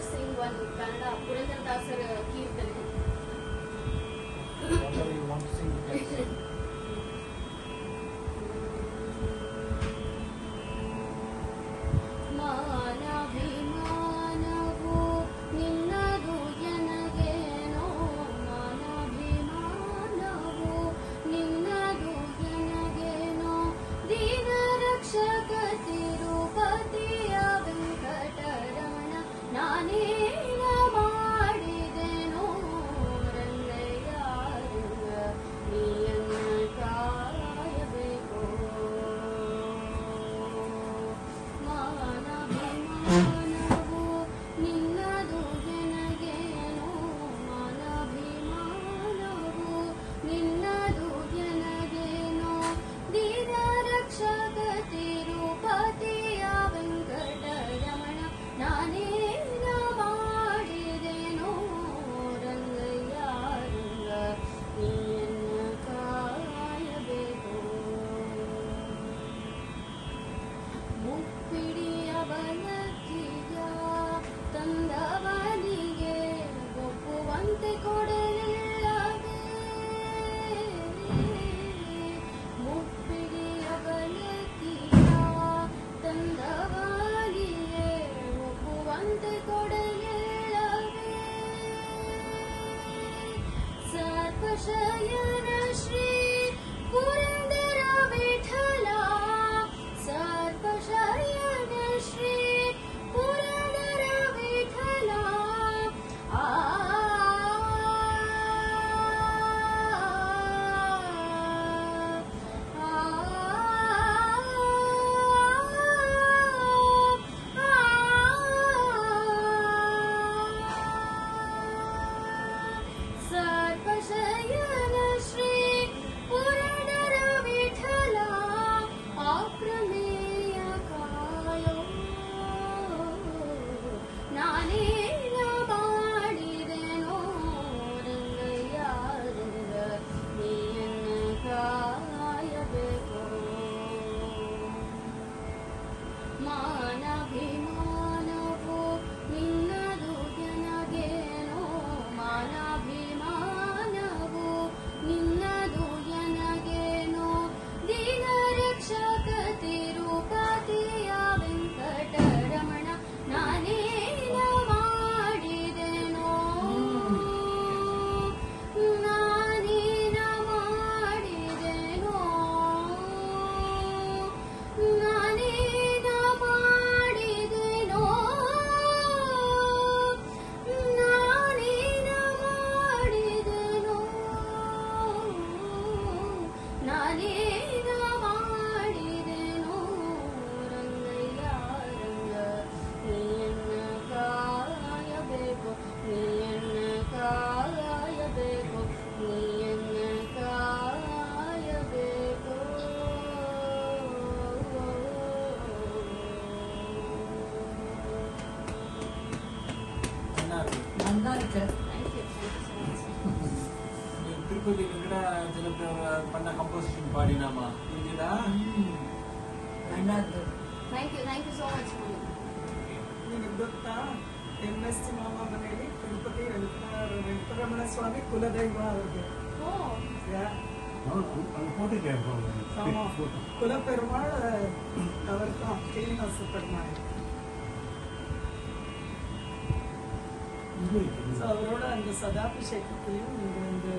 to sing one Kannada Purandaradasar Kirtane. Whatever you want to sing, you can sing. Tirupati Venkata ಜಲಪತಿ ಅವರ ಪಣ್ಣ composition ಪಾಡಿನಾಮ ಇದೀರಾ? Thank you so much. ನಿಮಗೆ ಗೊತ್ತಾ MS ಮಾಮ ಮನೆಯಲ್ಲಿ ತಿರುಪತಿ ವೆಂಕಟರಮಣ ಸ್ವಾಮಿ ಕುಲದೈವ ಅವ್ರಿಗೆ ಕುಲ ಪೆರುಮಾள் அவர்தான் ஃபேமஸ் பெருமாள். அவரோட அந்த சதாபிஷேகத்தையும் நீங்க வந்து